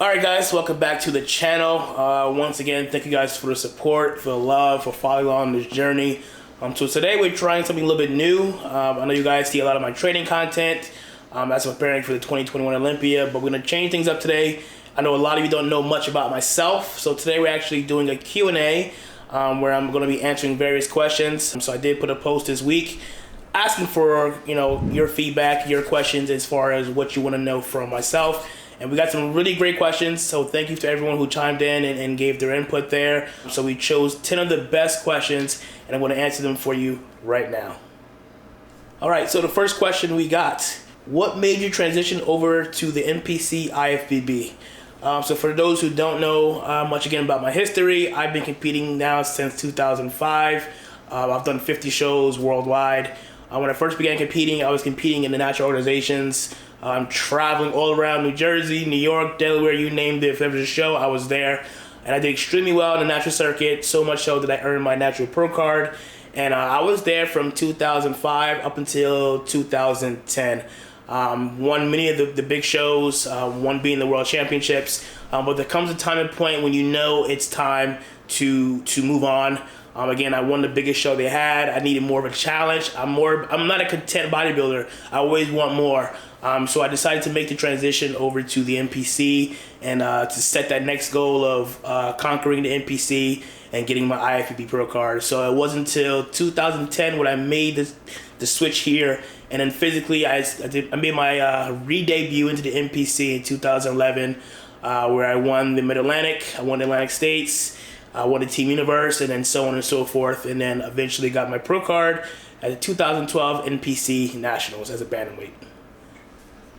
Alright guys, welcome back to the channel. Once again, thank you guys for the support, for the love, for following along this journey. So today we're trying something a little bit new. I know you guys see a lot of my training content as I'm preparing for the 2021 Olympia, but we're going to change things up today. I know a lot of you don't know much about myself, so today we're actually doing a Q&A where I'm going to be answering various questions. So I did put a post this week asking for your feedback, your questions as far as what you want to know from myself. And we got some really great questions, so thank you to everyone who chimed in and gave their input there. So we chose 10 of the best questions, and I'm going to answer them for you right now. All right, so the first question we got: what made you transition over to the NPC IFBB? So for those who don't know much again about my history, I've been competing now since 2005. I've done 50 shows worldwide. When I first began competing, I was competing in the national organizations. I'm traveling all around New Jersey, New York, Delaware, you named it. If there was a show, I was there. And I did extremely well in the natural circuit, so much so that I earned my natural pro card. And I was there from 2005 up until 2010. Won many of the big shows, one being the World Championships. But there comes a time and point when you know it's time to move on. Again, I won the biggest show they had. I needed more of a challenge. I'm not a content bodybuilder. I always want more. So I decided to make the transition over to the NPC and to set that next goal of conquering the NPC and getting my IFBB Pro card. So it wasn't until 2010 when I made the switch here, and then physically I made my re-debut into the NPC in 2011, where I won the Mid-Atlantic, I won the Atlantic States, I won the Team Universe, and then so on and so forth, and then eventually got my pro card at the 2012 NPC Nationals as a bantamweight.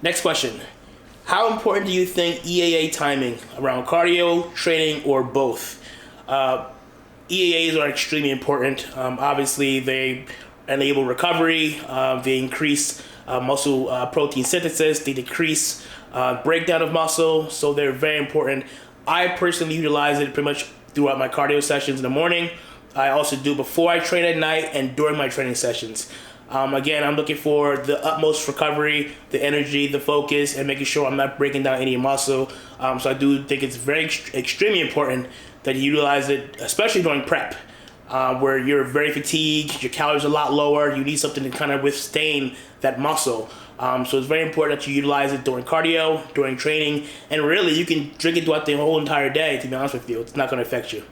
Next question: how important do you think EAA timing around cardio, training, or both? EAAs are extremely important. Obviously, they enable recovery, they increase muscle protein synthesis, they decrease breakdown of muscle, so they're very important. I personally utilize it pretty much throughout my cardio sessions in the morning. I also do before I train at night and during my training sessions. Again, I'm looking for the utmost recovery, the energy, the focus, and making sure I'm not breaking down any muscle. So I do think it's extremely important that you utilize it, especially during prep, where you're very fatigued, your calories are a lot lower, you need something to kind of withstand that muscle. So it's very important that you utilize it during cardio, during training, and really you can drink it throughout the whole entire day, to be honest with you. It's not going to affect you.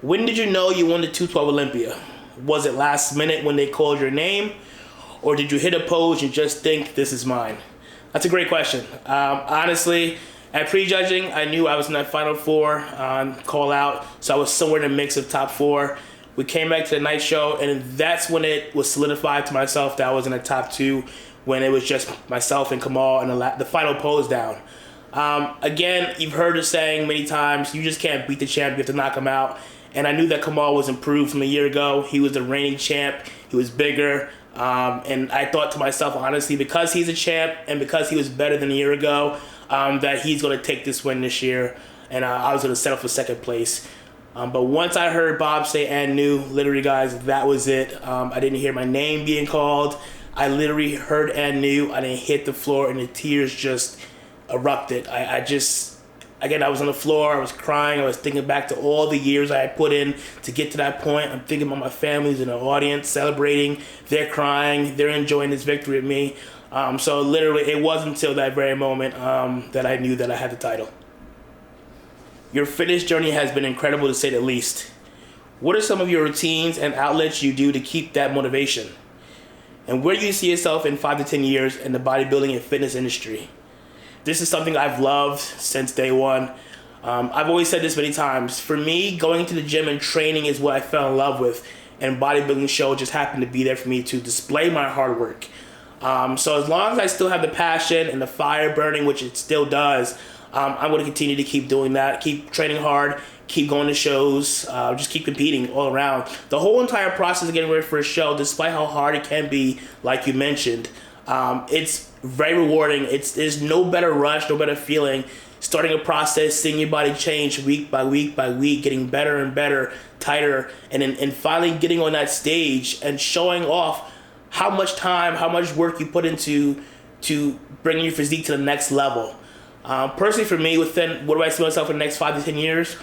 When did you know you won the 212 Olympia? Was it last minute when they called your name, or did you hit a pose and just think, this is mine? That's a great question. Honestly, at prejudging, I knew I was in that final four call out, so I was somewhere in the mix of top four. We came back to the night show, and that's when it was solidified to myself that I was in the top two, when it was just myself and Kamal and the final pose down. Again, you've heard the saying many times, you just can't beat the champ, you have to knock him out. And I knew that Kamal was improved from a year ago. He was the reigning champ. He was bigger. And I thought to myself, honestly, because he's a champ and because he was better than a year ago, that he's going to take this win this year. And I was going to settle for second place. But once I heard Bob say "and new," literally, guys, that was it. I didn't hear my name being called. I literally heard "and new." I didn't hit the floor, and the tears just erupted. Again, I was on the floor, I was crying, I was thinking back to all the years I had put in to get to that point. I'm thinking about my families in the audience, celebrating, they're crying, they're enjoying this victory with me. So literally, it wasn't until that very moment that I knew that I had the title. Your fitness journey has been incredible, to say the least. What are some of your routines and outlets you do to keep that motivation? And where do you see yourself in 5 to 10 years in the bodybuilding and fitness industry? This is something I've loved since day one. I've always said this many times. For me, going to the gym and training is what I fell in love with. And bodybuilding show just happened to be there for me to display my hard work. So as long as I still have the passion and the fire burning, which it still does, I'm going to continue to keep doing that, keep training hard, keep going to shows, just keep competing all around. The whole entire process of getting ready for a show, despite how hard it can be, like you mentioned, it's very rewarding. There's no better rush, no better feeling. Starting a process, seeing your body change week by week by week, getting better and better, tighter, and finally getting on that stage and showing off how much time, how much work you put into bringing your physique to the next level. Personally, for me, within what do I see myself in the next 5 to 10 years?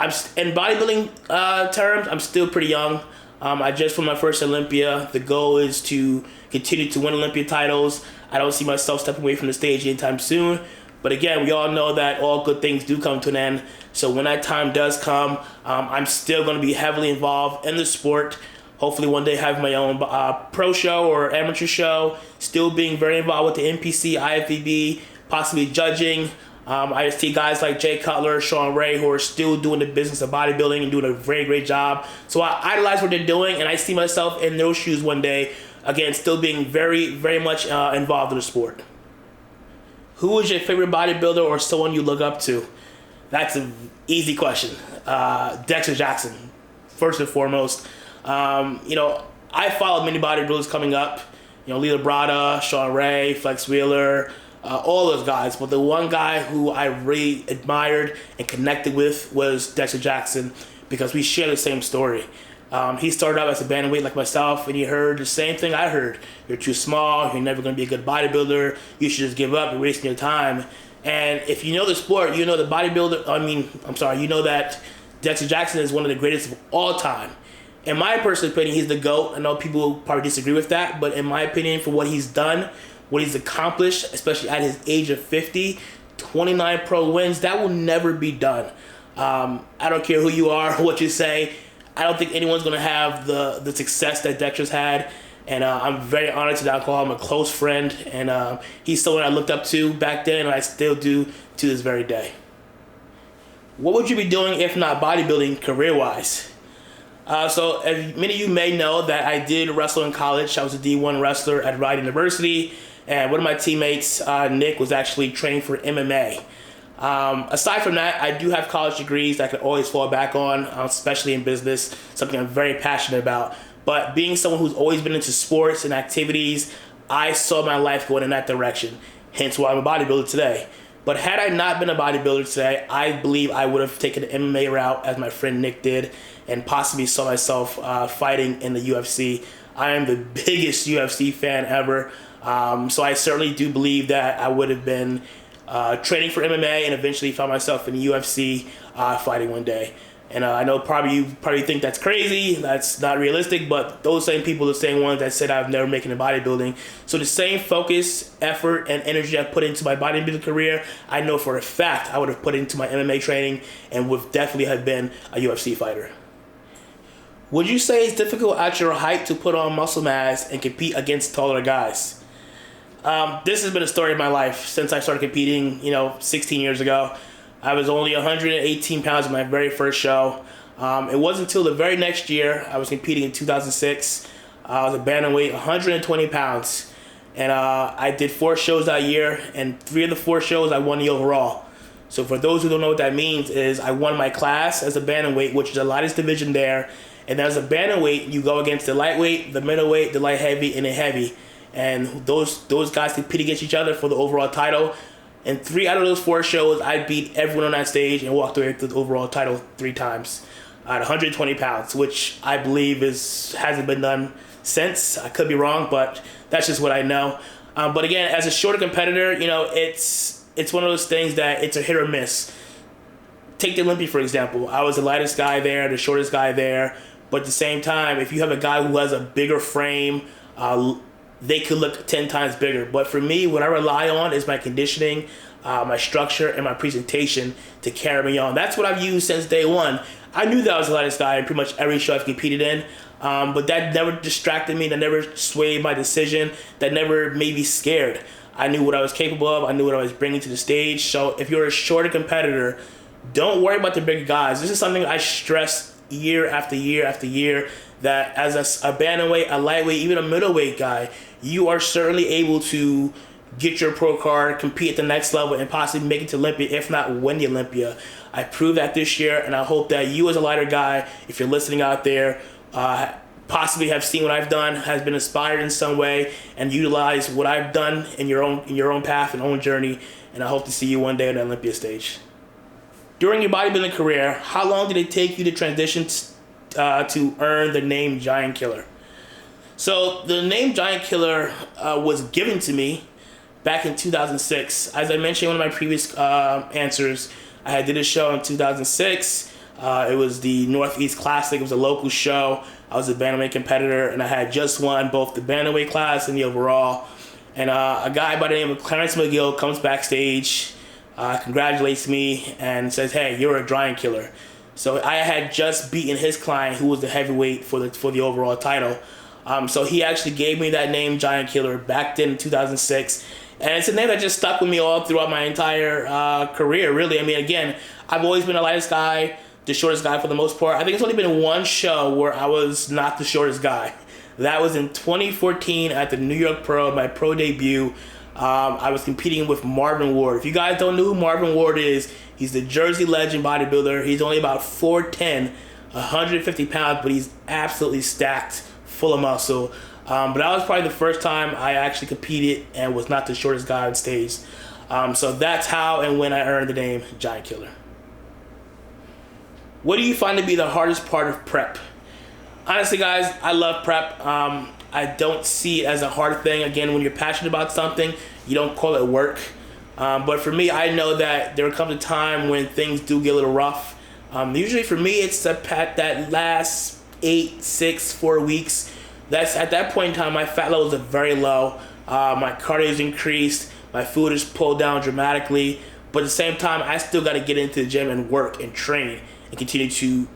In bodybuilding terms, I'm still pretty young. I just won my first Olympia. The goal is to continue to win Olympia titles. I don't see myself stepping away from the stage anytime soon. But again, we all know that all good things do come to an end. So when that time does come, I'm still going to be heavily involved in the sport. Hopefully one day have my own pro show or amateur show. Still being very involved with the NPC, IFBB, possibly judging. I see guys like Jay Cutler, Sean Ray, who are still doing the business of bodybuilding and doing a very great job. So I idolize what they're doing, and I see myself in those shoes one day. Again, still being very, very much involved in the sport. Who is your favorite bodybuilder or someone you look up to? That's an easy question. Dexter Jackson, first and foremost. I followed many bodybuilders coming up. Lita Brada, Sean Ray, Flex Wheeler, all those guys. But the one guy who I really admired and connected with was Dexter Jackson, because we share the same story. He started out as a bantamweight like myself, and he heard the same thing I heard. You're too small, you're never going to be a good bodybuilder, you should just give up, you're wasting your time. And if you know the sport, you know the bodybuilder, you know that Dexter Jackson is one of the greatest of all time. In my personal opinion, he's the GOAT. I know people will probably disagree with that, but in my opinion, for what he's done, what he's accomplished, especially at his age of 50, 29 pro wins, that will never be done. I don't care who you are, what you say. I don't think anyone's going to have the success that Dexter's had. And I'm very honored to now call him a close friend. And he's someone I looked up to back then, and I still do to this very day. What would you be doing if not bodybuilding career-wise? So as many of you may know that I did wrestle in college. I was a D1 wrestler at Rider University. And one of my teammates, Nick, was actually training for MMA. Aside from that, I do have college degrees that I can always fall back on, especially in business, something I'm very passionate about. But being someone who's always been into sports and activities, I saw my life going in that direction, hence why I'm a bodybuilder today. But had I not been a bodybuilder today, I believe I would have taken the MMA route as my friend Nick did, and possibly saw myself fighting in the UFC. I am the biggest UFC fan ever, so I certainly do believe that I would have been training for MMA and eventually found myself in the UFC fighting one day. And I know you probably think that's crazy, that's not realistic, but those same people are the same ones that said I've never made it in bodybuilding. So the same focus, effort, and energy I put into my bodybuilding career, I know for a fact I would have put into my MMA training and would definitely have been a UFC fighter. Would you say it's difficult at your height to put on muscle mass and compete against taller guys? This has been a story of my life since I started competing, 16 years ago. I was only 118 pounds in my very first show. It wasn't until the very next year, I was competing in 2006. I was a bantamweight, 120 pounds. And I did 4 shows that year, and 3 of the 4 shows I won the overall. So for those who don't know what that means, is I won my class as a bantamweight, which is the lightest division there. And as a bantamweight, you go against the lightweight, the middleweight, the light heavy, and the heavy. And those guys compete against each other for the overall title. And 3 out of those 4 shows, I beat everyone on that stage and walked away with the overall title 3 times at 120 pounds, which I believe hasn't been done since. I could be wrong, but that's just what I know. But again, as a shorter competitor, it's one of those things that it's a hit or miss. Take the Olympia, for example. I was the lightest guy there, the shortest guy there. But at the same time, if you have a guy who has a bigger frame, they could look 10 times bigger. But for me, what I rely on is my conditioning, my structure, and my presentation to carry me on. That's what I've used since day one. I knew that I was the lightest guy in pretty much every show I've competed in, but that never distracted me, that never swayed my decision, that never made me scared. I knew what I was capable of, I knew what I was bringing to the stage. So if you're a shorter competitor, don't worry about the bigger guys. This is something I stress year after year after year, that as a bantamweight, a lightweight, even a middleweight guy, you are certainly able to get your pro card, compete at the next level, and possibly make it to Olympia, if not win the Olympia. I proved that this year, and I hope that you as a lighter guy, if you're listening out there, possibly have seen what I've done, has been inspired in some way, and utilize what I've done in your own path and own journey, and I hope to see you one day on the Olympia stage. During your bodybuilding career, how long did it take you to transition to earn the name Giant Killer? So the name Giant Killer was given to me back in 2006. As I mentioned in one of my previous answers, I did a show in 2006. It was the Northeast Classic. It was a local show. I was a bantamweight competitor, and I had just won both the bantamweight class and the overall. And a guy by the name of Clarence McGill comes backstage, congratulates me, and says, "Hey, you're a giant killer." So I had just beaten his client, who was the heavyweight for the overall title. So he actually gave me that name, Giant Killer, back then in 2006. And it's a name that just stuck with me all throughout my entire career, really. I mean, again, I've always been the lightest guy, the shortest guy for the most part. I think it's only been one show where I was not the shortest guy. That was in 2014 at the New York Pro, my pro debut. I was competing with Marvin Ward. If you guys don't know who Marvin Ward is, he's the Jersey legend bodybuilder. He's only about 4'10", 150 pounds, but he's absolutely stacked, full of muscle. But that was probably the first time I actually competed and was not the shortest guy on stage. So that's how and when I earned the name Giant Killer. What do you find to be the hardest part of prep? Honestly, guys, I love prep. I don't see it as a hard thing. Again, when you're passionate about something, you don't call it work. But for me, I know that there comes a time when things do get a little rough. Usually for me, it's that last 8, 6, 4 weeks. That's at that point in time, my fat levels are very low. My cardio is increased. My food is pulled down dramatically. But at the same time, I still got to get into the gym and work and train and continue to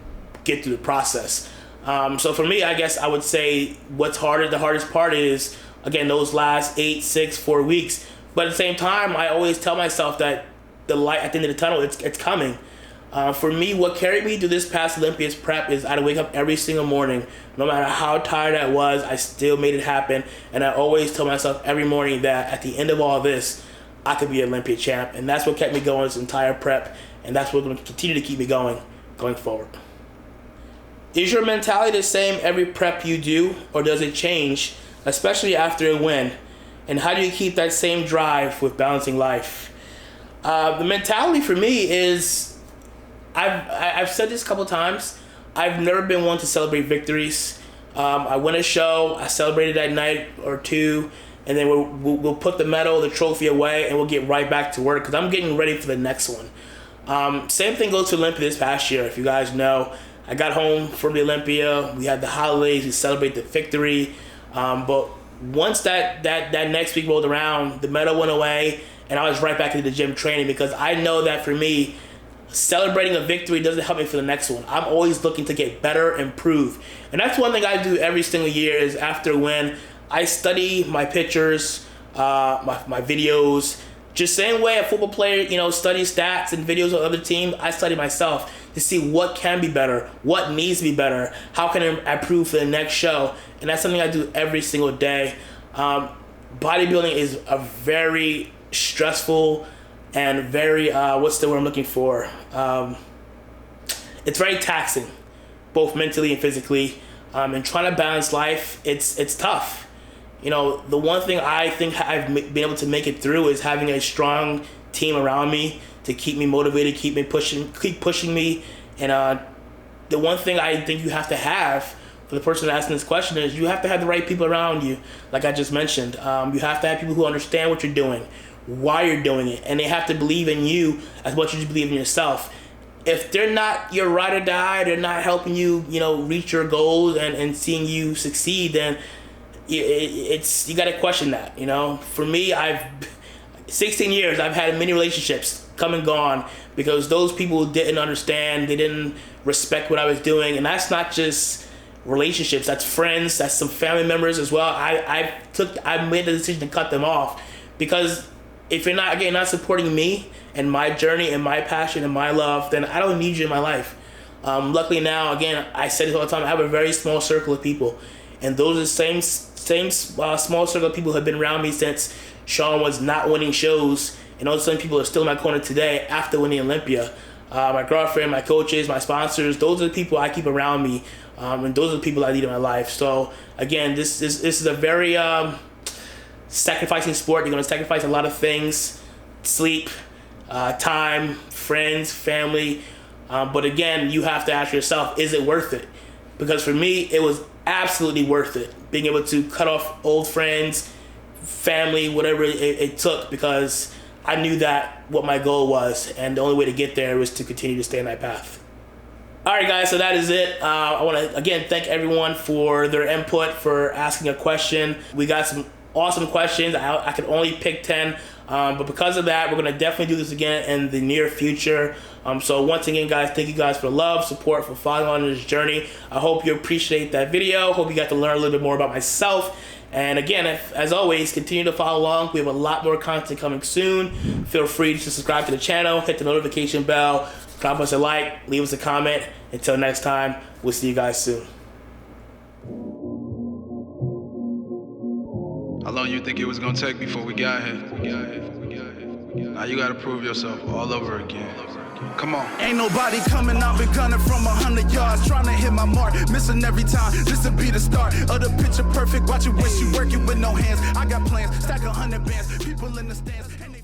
get through the process. So for me, I guess I would say what's harder, the hardest part is, again, those last 8, 6, 4 weeks. But at the same time, I always tell myself that the light at the end of the tunnel, it's coming. For me, what carried me through this past Olympia's prep is I'd wake up every single morning. No matter how tired I was, I still made it happen. And I always tell myself every morning that at the end of all this, I could be an Olympia champ. And that's what kept me going this entire prep. And that's what's going to continue to keep me going forward. Is your mentality the same every prep you do, or does it change, especially after a win? And how do you keep that same drive with balancing life? The mentality for me is, I've said this a couple times, I've never been one to celebrate victories. I win a show, I celebrated that night or two, and then we'll put the medal, the trophy away, and we'll get right back to work because I'm getting ready for the next one. Same thing goes to Olympia this past year. If you guys know, I got home from the Olympia, we had the holidays, we celebrate the victory, but once that next week rolled around, the medal went away, and I was right back into the gym training because I know that for me, celebrating a victory doesn't help me for the next one. I'm always looking to get better, improve. And that's one thing I do every single year is after a win, I study my pictures, my videos. Just same way a football player, studies stats and videos of other teams, I study myself to see what can be better, what needs to be better, how can I improve for the next show. And that's something I do every single day. Bodybuilding is a very stressful and very, what's the word I'm looking for? It's very taxing, both mentally and physically. And trying to balance life, it's tough. The one thing I think I've been able to make it through is having a strong team around me to keep me motivated, keep pushing me. And the one thing I think you have to have for the person asking this question is you have to have the right people around you, like I just mentioned. You have to have people who understand what you're doing, why you're doing it, and they have to believe in you as much as you believe in yourself. If they're not your ride or die, they're not helping you, reach your goals and seeing you succeed, then you got to question that. For me, 16 years, I've had many relationships come and gone because those people didn't understand, they didn't respect what I was doing, and that's not just relationships, that's friends, that's some family members as well. I made the decision to cut them off because if you're not supporting me and my journey and my passion and my love, then I don't need you in my life. Luckily now, again, I say this all the time, I have a very small circle of people, and those are the same small circle of people who have been around me since Shaun was not winning shows, and those same people are still in my corner today after winning Olympia. My girlfriend, my coaches, my sponsors, those are the people I keep around me, and those are the people I need in my life. So again, this is a very sacrificing sport. You're going to sacrifice a lot of things: sleep, time, friends, family. But again, you have to ask yourself, is it worth it? Because for me, it was absolutely worth it. Being able to cut off old friends, family, whatever it took, because I knew that what my goal was, and the only way to get there was to continue to stay on that path. Alright guys, so that is it. I want to again thank everyone for their input, for asking a question. We got some awesome questions. I could only pick 10, but because of that, we're going to definitely do this again in the near future. So once again guys, thank you guys for love, support, for following on this journey. I hope you appreciate that video. Hope you got to learn a little bit more about myself. And again, as always, continue to follow along. We have a lot more content coming soon. Feel free to subscribe to the channel, hit the notification bell, drop us a like, leave us a comment. Until next time, we'll see you guys soon. How long you think it was gonna take before we got here? Now you gotta prove yourself all over again. Come on. Ain't nobody coming, I've been gunning from 100 yards, trying to hit my mark, missing every time. This'll be the start of the picture perfect. Watch it when she working with no hands. I got plans, stack 100 bands, people in the stands. And they